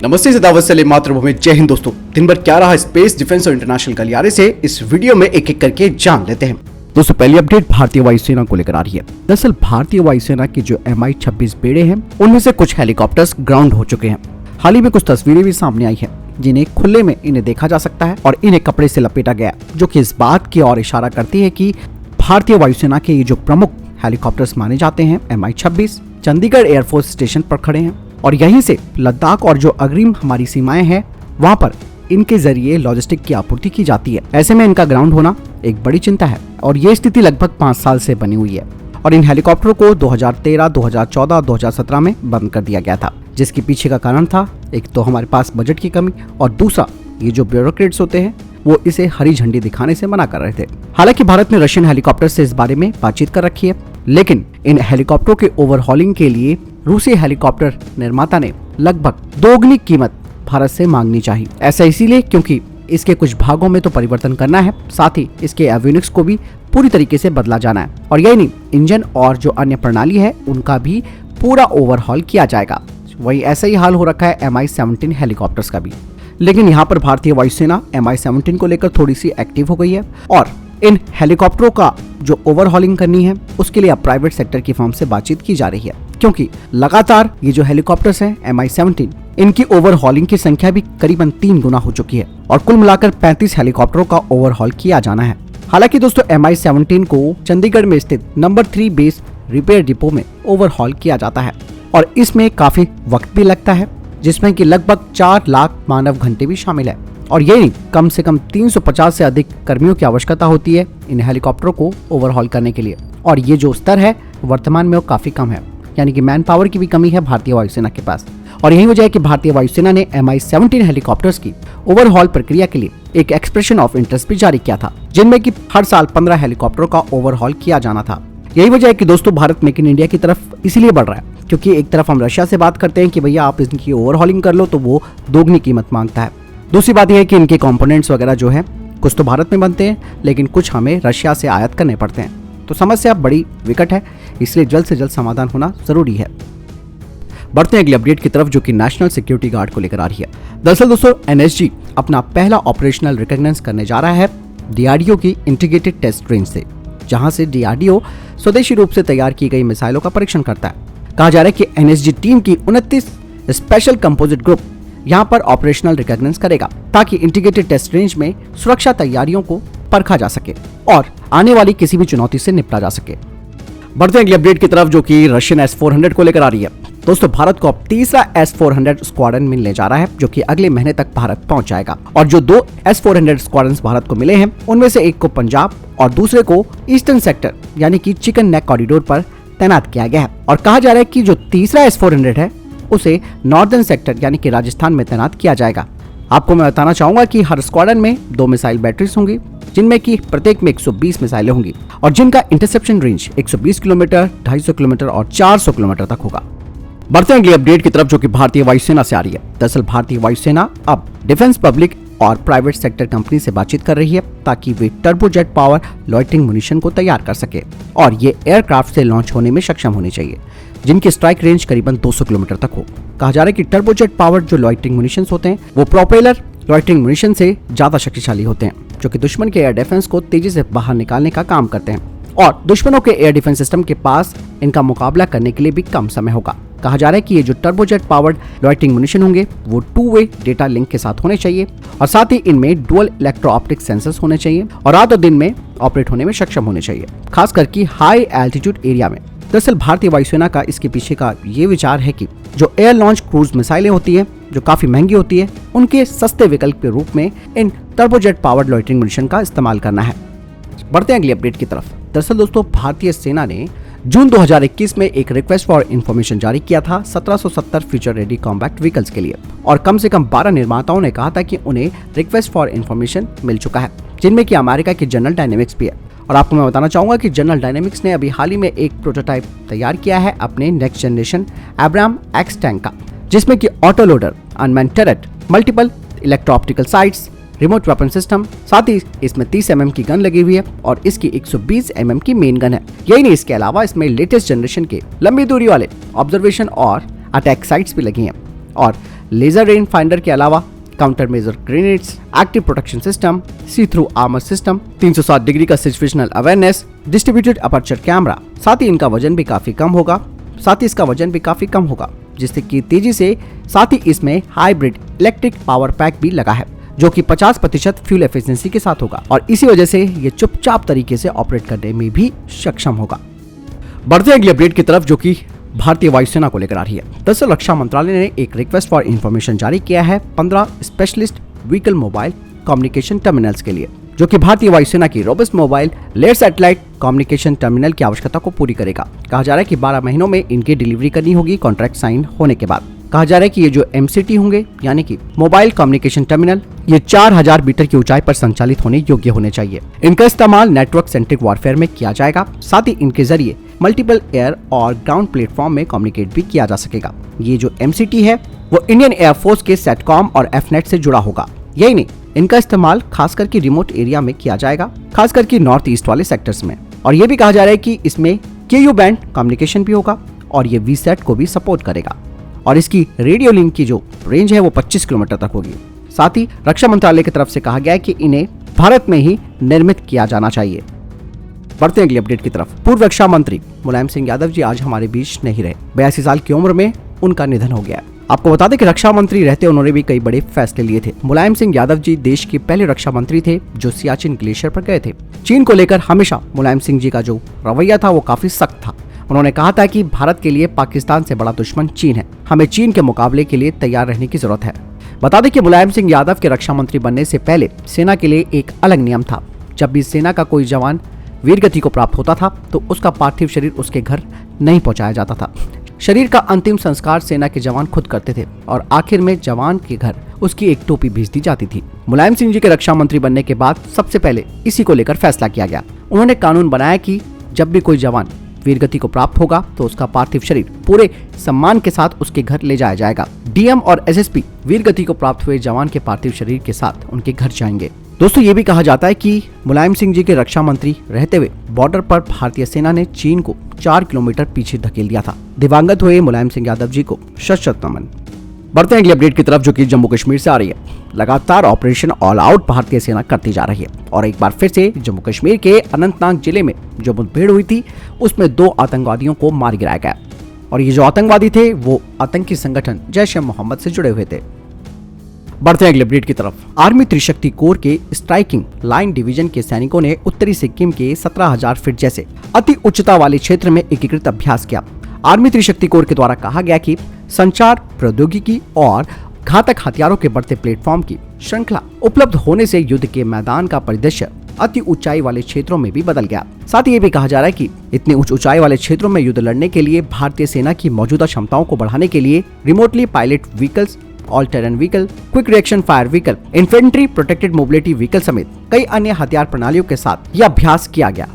नमस्ते दावत सले मातृभूमि। जय हिंद दोस्तों। दिन भर क्या रहा स्पेस, डिफेंस और इंटरनेशनल गलियारे से इस वीडियो में एक एक करके जान लेते हैं। दोस्तों पहली अपडेट भारतीय वायुसेना को लेकर आ रही है। दरअसल भारतीय वायुसेना के जो Mi-26 बेड़े हैं उनमें से कुछ हेलीकॉप्टर्स ग्राउंड हो चुके हैं। हाल ही में कुछ तस्वीरें भी सामने आई है जिन्हें खुले में इन्हें देखा जा सकता है और इन्हें कपड़े से लपेटा गया, जो कि इस बात की ओर इशारा करती है कि भारतीय वायुसेना के ये जो प्रमुख हेलीकॉप्टर्स माने जाते हैं Mi-26 चंडीगढ़ एयरफोर्स स्टेशन पर खड़े हैं और यहीं से लद्दाख और जो अग्रिम हमारी सीमाएं हैं वहां पर इनके जरिए लॉजिस्टिक की आपूर्ति की जाती है। ऐसे में इनका ग्राउंड होना एक बड़ी चिंता है और ये स्थिति लगभग 5 साल से बनी हुई है और इन हेलीकॉप्टरों को 2013, 2014, 2017 में बंद कर दिया गया था, जिसके पीछे का कारण था एक तो हमारे पास बजट की कमी और दूसरा ये जो ब्यूरोक्रेट्स होते हैं वो इसे हरी झंडी दिखाने से मना कर रहे थे। हालांकि भारत ने रशियन हेलीकॉप्टर से इस बारे में बातचीत कर रखी है, लेकिन इन हेलीकॉप्टरों के ओवरहॉलिंग के लिए रूसी हेलीकॉप्टर निर्माता ने लगभग दोगुनी कीमत भारत से मांगनी चाहिए। ऐसा इसीलिए क्योंकि इसके कुछ भागों में तो परिवर्तन करना है, साथ ही इसके एवियोनिक्स को भी पूरी तरीके से बदला जाना है और यही नहीं, इंजन और जो अन्य प्रणाली है उनका भी पूरा ओवरहॉल किया जाएगा। वही ऐसा ही हाल हो रखा है Mi-17 हेलीकॉप्टर्स का भी। लेकिन यहाँ पर भारतीय वायुसेना Mi-17 को लेकर थोड़ी सी एक्टिव हो गई है और इन हेलीकॉप्टरों का जो ओवरहॉलिंग करनी है उसके लिए अब प्राइवेट सेक्टर की फर्म से बातचीत की जा रही है, क्योंकि लगातार ये जो हेलीकॉप्टर्स हैं Mi-17 इनकी ओवरहॉलिंग की संख्या भी करीबन 3 गुना हो चुकी है और कुल मिलाकर 35 हेलीकॉप्टरों का ओवरहॉल किया जाना है। हालांकि दोस्तों Mi-17 को चंडीगढ़ में स्थित नंबर 3 बेस रिपेयर डिपो में ओवरहॉल किया जाता है और इसमें काफी वक्त भी लगता है, जिसमें कि लगभग 4 लाख मानव घंटे भी शामिल है और ये नहीं, कम से कम 350 से अधिक कर्मियों की आवश्यकता होती है इन हेलीकॉप्टरों को ओवरहॉल करने के लिए और ये जो स्तर है वर्तमान में वो काफी कम है, यानी कि मैन पावर की भी कमी है भारतीय वायुसेना के पास। और यही वजह है कि भारतीय वायुसेना ने Mi-17 हेलीकॉप्टर्स की ओवरहॉल प्रक्रिया के लिए एक एक्सप्रेशन ऑफ इंटरेस्ट भी जारी किया था, जिनमें कि हर साल 15 हेलीकॉप्टरों का ओवरहॉल किया जाना था। यही वजह है कि दोस्तों भारत मेक इन इंडिया की तरफ इसीलिए बढ़ रहा है क्योंकि एक तरफ हम रशिया से बात करते हैं कि भैया आप इनकी ओवरहॉलिंग कर लो, तो वो दोगुनी कीमत मांगता है। दूसरी बात यह है कि इनके कंपोनेंट्स वगैरह जो है कुछ तो भारत में बनते हैं, लेकिन कुछ हमें रशिया से आयात करने पड़ते हैं, तो समस्या बड़ी विकट है, इसलिए जल्द से जल्द समाधान होना जरूरी है। बढ़ते हैं अगली अपडेट की तरफ, जो कि नेशनल सिक्योरिटी गार्ड को लेकर आ रही है। दरअसल दोस्तों NSG अपना पहला ऑपरेशनल रिकॉग्नाइज करने जा रहा है DRDO की इंटीग्रेटेड टेस्ट रेंज से, जहां से DRDO स्वदेशी रूप से तैयार की गई मिसाइलों का परीक्षण करता है। कहा जा रहा है कि NSG टीम की 29 स्पेशल कंपोजिट ग्रुप यहां पर ऑपरेशनल रिकॉग्नाइज करेगा ताकि इंटीग्रेटेड टेस्ट रेंज में सुरक्षा तैयारियों को परखा जा सके और आने वाली किसी भी चुनौती से निपटा जा सके। बढ़ते हैं अगली अपडेट की तरफ, जो कि रशियन S-400 को लेकर आ रही है। दोस्तों भारत को अब तीसरा S-400 स्क्वाड्रन मिलने जा रहा है, जो कि अगले महीने तक भारत पहुंच जाएगा और जो 2 S-400 स्क्वाड्रन भारत को मिले हैं उनमें से एक को पंजाब और दूसरे को ईस्टर्न सेक्टर यानी कि चिकन नेक कॉरिडोर पर तैनात किया गया है और कहा जा रहा है कि जो तीसरा S-400 है उसे नॉर्दर्न सेक्टर यानी कि राजस्थान में तैनात किया जाएगा। आपको मैं बताना चाहूंगा कि हर स्क्वाड्रन में 2 मिसाइल बैटरीज होंगी, जिनमें कि प्रत्येक में 120 मिसाइलें होंगी और जिनका इंटरसेप्शन रेंज 120 किलोमीटर, 250 किलोमीटर और 400 किलोमीटर तक होगा। बढ़ते हैं अगली अपडेट की तरफ, जो कि भारतीय वायुसेना से आ रही है। दरअसल भारतीय वायुसेना अब डिफेंस पब्लिक और प्राइवेट सेक्टर कंपनी से बातचीत कर रही है ताकि वे टर्बोजेट पावर लॉइटरिंग मुनिशन को तैयार कर सके और ये एयरक्राफ्ट से लॉन्च होने में सक्षम होने चाहिए, जिनकी स्ट्राइक रेंज करीबन 200 किलोमीटर तक हो। कहा जा रहा है कि टर्बोजेट पावर जो लॉइटरिंग मुनिशन होते हैं वो प्रोपेलर लॉइटरिंग मुनिशन से ज्यादा शक्तिशाली होते हैं, जो कि दुश्मन के एयर डिफेंस को तेजी से बाहर निकालने का काम करते हैं और दुश्मनों के एयर डिफेंस सिस्टम के पास इनका मुकाबला करने के लिए भी कम समय होगा। कहा जा रहा है कि ये जो टर्बोजेट पावर्ड लॉइटरिंग मुनिशन होंगे वो 2-वे डेटा लिंक के साथ होने चाहिए और साथ ही इनमें डुअल इलेक्ट्रो ऑप्टिक सेंसर्स होने चाहिए और रात और दिन में ऑपरेट होने में सक्षम होने चाहिए, खासकर कि हाई एल्टीट्यूड एरिया में। दरअसल भारतीय वायुसेना का इसके पीछे का ये विचार है कि जो एयर लॉन्च क्रूज मिसाइलें होती है जो काफी महंगी होती है, उनके सस्ते विकल्प के रूप में इन टर्बोजेट पावर्ड लॉइटरिंग मुनिशन का इस्तेमाल करना है। बढ़ते हैं अगली अपडेट की तरफ। दरअसल दोस्तों भारतीय सेना ने जून 2021 में एक रिक्वेस्ट फॉर इंफॉर्मेशन जारी किया था 1770 फ्यूचर रेडी कॉम्बैट व्हीकल्स के लिए और कम से कम 12 निर्माताओं ने कहा था कि उन्हें रिक्वेस्ट फॉर इंफॉर्मेशन मिल चुका है, जिनमें कि अमेरिका की जनरल डायनेमिक्स भी है। और आपको मैं बताना चाहूंगा कि जनरल डायनेमिक्स ने अभी हाल ही में एक प्रोटोटाइप तैयार किया है अपने next generation Abram X tank का, जिसमें कि auto loader, unmanned turret, multiple electro optical sites, remote weapon system, साथ ही इसमें 30 mm की गन लगी हुई है और इसकी 120 mm की मेन गन है। यही नहीं, इसके अलावा इसमें लेटेस्ट जनरेशन के लंबी दूरी वाले ऑब्जर्वेशन और अटैक साइट्स भी लगी हैं और लेजर रेंज फाइंडर के अलावा counter measure grenades, active protection system, see through armour system, 360 degree का situational awareness, distributed aperture camera. साथ ही इसका वजन भी काफी कम होगा जिससे कि तेजी से, साथ ही इसमें हाइब्रिड इलेक्ट्रिक पावर पैक भी लगा है जो कि 50% फ्यूल एफिशिएंसी के साथ होगा और इसी वजह से ये चुपचाप तरीके से ऑपरेट करने में भी सक्षम होगा। बढ़ते हैं अगली अपडेट की तरफ जो कि भारतीय वायुसेना को लेकर आ रही है। दरअसल रक्षा मंत्रालय ने एक रिक्वेस्ट फॉर इंफॉर्मेशन जारी किया है 15 specialist vehicle mobile communication terminals के लिए, जो कि भारतीय वायुसेना की robust mobile layer satellite communication terminal की आवश्यकता को पूरी करेगा। कहा जा रहा है कि 12 महीनों में इनकी डिलीवरी करनी होगी कॉन्ट्रैक्ट साइन होने के बाद। कहा जा रहा है कि ये जो MCT होंगे यानी कि मोबाइल कम्युनिकेशन टर्मिनल, ये 4000 मीटर की ऊंचाई पर संचालित होने योग्य होने चाहिए। इनका इस्तेमाल नेटवर्क सेंट्रिक वॉरफेयर में किया जाएगा। साथ ही इनके जरिए मल्टीपल एयर और ग्राउंड प्लेटफॉर्म में कम्युनिकेट भी किया जा सकेगा। ये जो MCT है वो इंडियन एयरफोर्स के सेटकॉम और एफनेट से जुड़ा होगा। यही नहीं, इनका इस्तेमाल खास करके रिमोट एरिया में किया जाएगा, खास करके नॉर्थ ईस्ट वाले सेक्टर्स में। और ये भी कहा जा रहा है कि इसमें KU बैंड कम्युनिकेशन भी होगा और ये VSAT को भी सपोर्ट करेगा और इसकी रेडियो लिंक की जो रेंज है वो 25 किलोमीटर तक होगी। साथ ही रक्षा मंत्रालय की तरफ से कहा गया है कि इन्हें भारत में ही निर्मित किया जाना चाहिए। बढ़ते हैं अगली अपडेट की तरफ। पूर्व रक्षा मंत्री मुलायम सिंह यादव जी आज हमारे बीच नहीं रहे। 82 साल की उम्र में उनका निधन हो गया। आपको बता दें कि रक्षा मंत्री रहते उन्होंने भी कई बड़े फैसले लिए थे। मुलायम सिंह यादव जी देश के पहले रक्षा मंत्री थे जो सियाचिन ग्लेशियर पर गए थे। चीन को लेकर हमेशा मुलायम सिंह जी का जो रवैया था वो काफी सख्त था। उन्होंने कहा था कि भारत के लिए पाकिस्तान से बड़ा दुश्मन चीन है, हमें चीन के मुकाबले के लिए तैयार रहने की जरूरत है। बता दें कि मुलायम सिंह यादव के रक्षा मंत्री बनने से पहले सेना के लिए एक अलग नियम था। जब भी सेना का कोई जवान वीरगति को प्राप्त होता था तो उसका पार्थिव शरीर उसके घर नहीं पहुंचाया जाता था। शरीर का अंतिम संस्कार सेना के जवान खुद करते थे और आखिर में जवान के घर उसकी एक टोपी भेज दी जाती थी। मुलायम सिंह जी के रक्षा मंत्री बनने के बाद सबसे पहले इसी को लेकर फैसला किया गया। उन्होंने कानून बनाया कि जब भी कोई जवान वीरगति को प्राप्त होगा तो उसका पार्थिव शरीर पूरे सम्मान के साथ उसके घर ले जाया जाएगा। DM और SSP वीरगति को प्राप्त हुए जवान के पार्थिव शरीर के साथ उनके घर जाएंगे। दोस्तों ये भी कहा जाता है कि मुलायम सिंह जी के रक्षा मंत्री रहते हुए बॉर्डर पर भारतीय सेना ने चीन को 4 किलोमीटर पीछे धकेल दिया था। दिवंगत हुए मुलायम सिंह यादव जी को शत नमन। बढ़ते हैं अगली अपडेट की तरफ जो कि जम्मू कश्मीर से आ रही है। लगातार ऑपरेशन ऑल आउट भारतीय सेना करती जा रही है और एक बार फिर से जम्मू कश्मीर के अनंतनाग जिले में जो मुठभेड़ हुई थी उसमें 2 आतंकवादियों को मार गिराया गया और ये जो आतंकवादी थे वो आतंकी संगठन जैश-ए-मोहम्मद से जुड़े हुए थे। बढ़ते हैं अगले अपडेट की तरफ। आर्मी त्रिशक्ति कोर के स्ट्राइकिंग लाइन डिवीजन के सैनिकों ने उत्तरी सिक्किम के 17,000 फीट जैसे अति उच्चता वाले क्षेत्र में एकीकृत अभ्यास किया। आर्मी त्रिशक्ति कोर के द्वारा कहा गया कि संचार प्रौद्योगिकी और घातक हथियारों के बढ़ते प्लेटफॉर्म की श्रृंखला उपलब्ध होने से युद्ध के मैदान का परिदृश्य अति ऊंचाई वाले क्षेत्रों में भी बदल गया। साथ ही ये भी कहा जा रहा है कि इतनी उच्च ऊंचाई वाले क्षेत्रों में युद्ध लड़ने के लिए भारतीय सेना की मौजूदा क्षमताओं को बढ़ाने के लिए remotely pilot vehicles, all terrain vehicle, quick reaction fire vehicle, infantry protected mobility vehicle समेत कई अन्य हथियार प्रणालियों के साथ यह अभ्यास किया गया।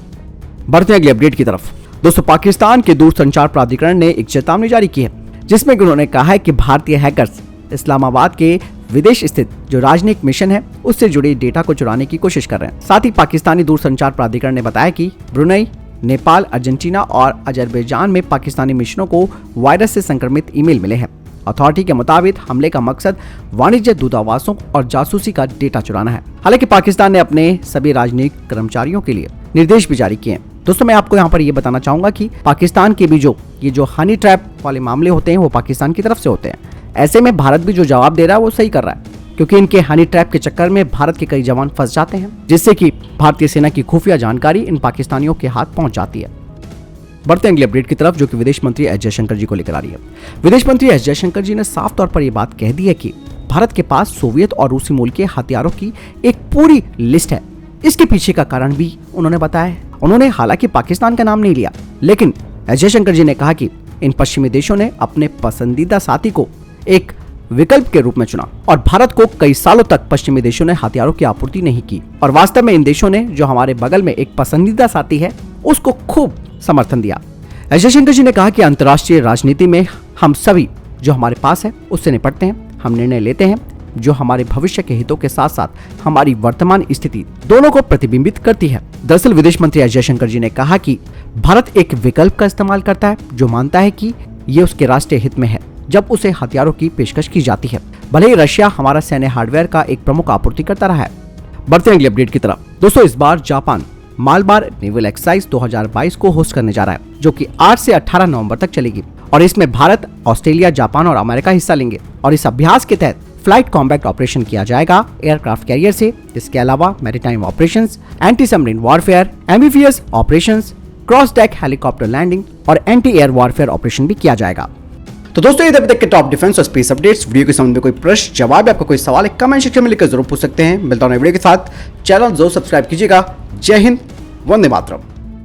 बढ़ते हैं अगले अपडेट की तरफ। दोस्तों पाकिस्तान के दूरसंचार प्राधिकरण ने एक चेतावनी जारी की है जिसमें उन्होंने कहा है कि भारतीय हैकर्स इस्लामाबाद के विदेश स्थित जो राजनयिक मिशन है उससे जुड़े डेटा को चुराने की कोशिश कर रहे हैं। साथ ही पाकिस्तानी दूरसंचार प्राधिकरण ने बताया कि ब्रुनई, नेपाल, अर्जेंटीना और अजरबैजान में पाकिस्तानी मिशनों को वायरस से संक्रमित ईमेल मिले हैं। अथॉरिटी के मुताबिक हमले का मकसद वाणिज्य दूतावासों और जासूसी का डेटा चुराना है। हालांकि पाकिस्तान ने अपने सभी राजनयिक कर्मचारियों के लिए निर्देश भी जारी किए हैं। दोस्तों मैं आपको यहाँ पर ये बताना चाहूंगा कि पाकिस्तान के भी ये जो हनी ट्रैप वाले मामले होते हैं वो पाकिस्तान की तरफ से होते हैं। ऐसे में भारत भी जो जवाब दे रहा है वो सही कर रहा है क्योंकि इनके हनी ट्रैप के चक्कर में भारत के कई जवान फंस जाते हैं जिससे कि भारतीय सेना की खुफिया जानकारी इन पाकिस्तानियों के हाथ पहुंच जाती है। बढ़ते हैं अगले अपडेट की तरफ जो कि विदेश मंत्री एस जयशंकर जी को लेकर आ रही है। विदेश मंत्री एस जयशंकर जी ने साफ तौर पर यह बात कह दी है कि भारत के पास सोवियत और रूसी मूल के हथियारों की एक पूरी लिस्ट है। इसके पीछे का कारण भी उन्होंने बताया। उन्होंने हालांकि पाकिस्तान का नाम नहीं लिया, लेकिन एस जयशंकर जी ने कहा कि इन पश्चिमी देशों ने अपने पसंदीदा साथी को एक विकल्प के रूप में चुना और भारत को कई सालों तक पश्चिमी देशों ने हथियारों की आपूर्ति नहीं की और वास्तव में इन देशों ने जो हमारे बगल में एक पसंदीदा साथी है उसको खूब समर्थन दिया। एस जयशंकर जी ने कहा कि अंतर्राष्ट्रीय राजनीति में हम सभी जो हमारे पास है उससे निपटते हैं, हम निर्णय लेते हैं जो हमारे भविष्य के हितों के साथ साथ हमारी वर्तमान स्थिति दोनों को प्रतिबिंबित करती है। दरअसल विदेश मंत्री एस जयशंकर जी ने कहा कि भारत एक विकल्प का इस्तेमाल करता है जो मानता है कि ये उसके राष्ट्रीय हित में है जब उसे हथियारों की पेशकश की जाती है। भले ही रशिया हमारा सैन्य हार्डवेयर का एक प्रमुख आपूर्तिकर्ता रहा है। बढ़ते हैं अगली अपडेट की तरफ। दोस्तों, इस बार जापान मालबार नेवल एक्सरसाइज 2022 को होस्ट करने जा रहा है, जो कि 8 से 18 नवंबर तक चलेगी और इसमें भारत, ऑस्ट्रेलिया, जापान और अमेरिका हिस्सा लेंगे। और इस अभ्यास के तहत फ्लाइट कॉम्बैट ऑपरेशन किया जाएगा एयरक्राफ्ट कैरियर से। इसके अलावा maritime operations, anti submarine warfare, amphibious operations, cross deck helicopter landing और एंटी एयर वॉरफेयर ऑपरेशन भी किया जाएगा। तो दोस्तों, ये अभी तक के टॉप डिफेंस और स्पेस अपडेट्स। वीडियो के संबंध में कोई प्रश्न, जवाब, आपका कोई सवाल है, कमेंट सेक्शन में लिखकर जरूर पूछ सकते हैं। मिलता हूं वीडियो के साथ। चैनल जरूर सब्सक्राइब कीजिएगा। जय हिंद, वंदे मातरम।